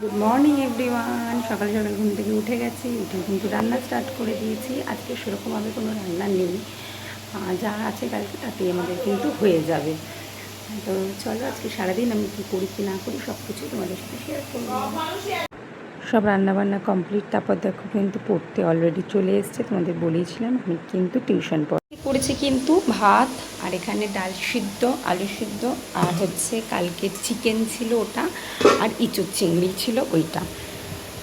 Good morning everyone. সকাল সকাল ঘুম থেকে উঠে গেছি, উঠে কিন্তু রান্না স্টার্ট করে দিয়েছি। আজকে সেরকমভাবে কোনো রান্না নেই, যা আছে কালকে তাতেই আমাদের কিন্তু হয়ে যাবে। তো চলো আজকে সারাদিন আমি কী করি কি না করি সব কিছু তোমাদের সাথে শেয়ার করবো। সব রান্নাবান্না কমপ্লিট, তারপর দেখো কিন্তু পড়তে অলরেডি চলে এসছে। তোমাদের বলেইছিলাম আমি কিন্তু টিউশন করেছি কিন্তু ভাত, আর এখানে ডাল সিদ্ধ, আলু সিদ্ধ, আর হচ্ছে কালকে চিকেন ছিল ওটা, আর ইঁচুর চিংড়ি ছিল ওইটা।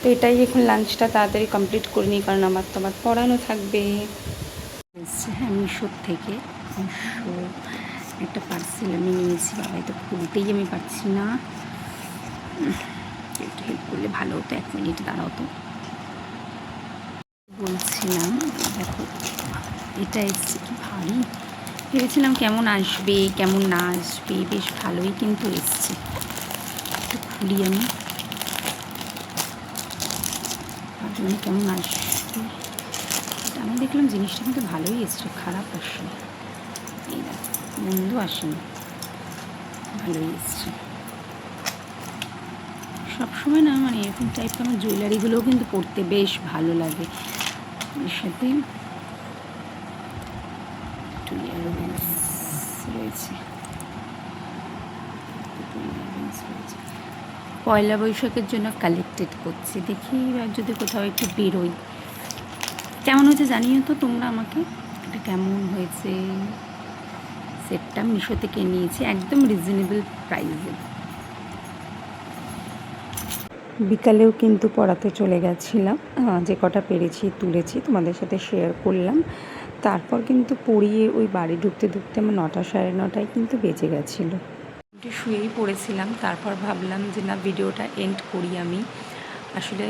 তো এটাই এখন লাঞ্চটা তাড়াতাড়ি কমপ্লিট করে নিই, কারণ আমার তো পড়ানো থাকবে। হ্যাঁ, মিশোর থেকে মিশো একটা পার্সেল আমি নিয়েছি। বাবা, তো খুলতেই আমি পারছি না, একটু হেল্প করলে ভালো হতো। 1 মিনিট দাঁড়াও তো, বলছিলাম। দেখো এটা এসছে, কি ভারী। ভেবেছিলাম কেমন আসবে কেমন না আসবে, বেশ ভালোই কিন্তু এসছে। একটু খুলি আমি, ভাবলাম কেমন আসবে। আমি দেখলাম জিনিসটা কিন্তু ভালোই এসছে, খারাপ আসেনি। এই দেখো, মন্দ আসেনি, ভালোই এসছে। সবসময় না মানে এরকম টাইপের আমার জুয়েলারিগুলোও কিন্তু পরতে বেশ ভালো লাগে। এর সাথে একটু ইয়াররিংস রয়েছে, পয়লা বৈশাখের জন্য কালেক্টেড করছি। দেখি আর যদি কোথাও একটু বেরোই। কেমন হয়েছে জানিও তো তোমরা আমাকে, এটা কেমন হয়েছে। সেটটা মিশো থেকে নিয়েছি, একদম রিজনেবল প্রাইসে। বিকালেও কিন্তু পড়াতে চলে গেছিলাম, যে কটা পেরেছি তুলেছি তোমাদের সাথে শেয়ার করলাম। তারপর কিন্তু পড়িয়ে ওই বাড়ি ঢুকতে ঢুকতে আমার 9টা সাড়ে 9টায় কিন্তু বেজে গেছিলো। একটু শুয়েই পড়েছিলাম, তারপর ভাবলাম যে না, ভিডিওটা এন্ড করি আমি। আসলে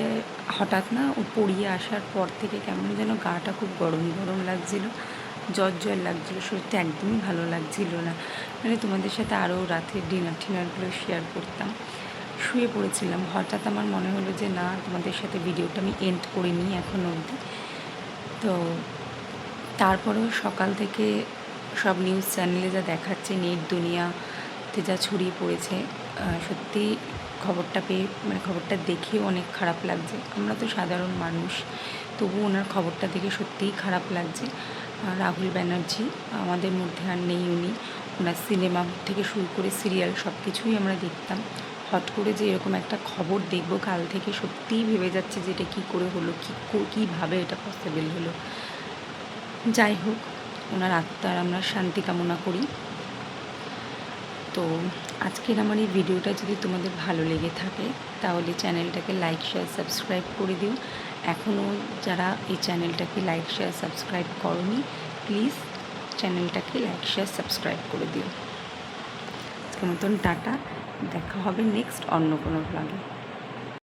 হঠাৎ না ও পড়িয়ে আসার পর থেকে কেমন যেন গাটা খুব গরম গরম লাগছিলো, জ্বর জ্বর লাগছিলো, শরীরটা একদমই ভালো লাগছিলো না। মানে তোমাদের সাথে আরও রাতের ডিনারগুলো শেয়ার করতাম। শুয়ে পড়েছিলাম, হঠাৎ আমার মনে হলো যে না, তোমাদের সাথে ভিডিওটা আমি এন্ড করে নিই এখন অবধি। তো তারপরেও সকাল থেকে সব নিউজ চ্যানেলে যা দেখাচ্ছে, নেট দুনিয়াতে যা ছড়িয়ে পড়েছে, সত্যি খবরটা পেয়ে মানে খবরটা দেখেও অনেক খারাপ লাগছে। আমরা তো সাধারণ মানুষ, তবু ওনার খবরটা দেখে সত্যিই খারাপ লাগছে। রাহুল ব্যানার্জি আমাদের মধ্যে আর নেই। ওনার সিনেমা থেকে শুরু করে সিরিয়াল সব কিছুই আমরা দেখতাম। হট করে যে এরকম একটা খবর দেখব কাল থেকে, সত্যিই ভেবে যাচ্ছে যে এটা কী করে হলো, কীভাবে এটা পসিবল হলো। যাই হোক, ওনার আত্মার আমরা শান্তি কামনা করি। তো আজকের আমার এই ভিডিওটা যদি তোমাদের ভালো লেগে থাকে, তাহলে চ্যানেলটাকে লাইক শেয়ার সাবস্ক্রাইব করে দিও। এখনও যারা এই চ্যানেলটাকে লাইক শেয়ার সাবস্ক্রাইব করোনি, প্লিজ চ্যানেলটাকে লাইক শেয়ার সাবস্ক্রাইব করে দিও। আজকের মতন টাটা, দেখা হবে নেক্সট অন্য কোনো ব্লগে।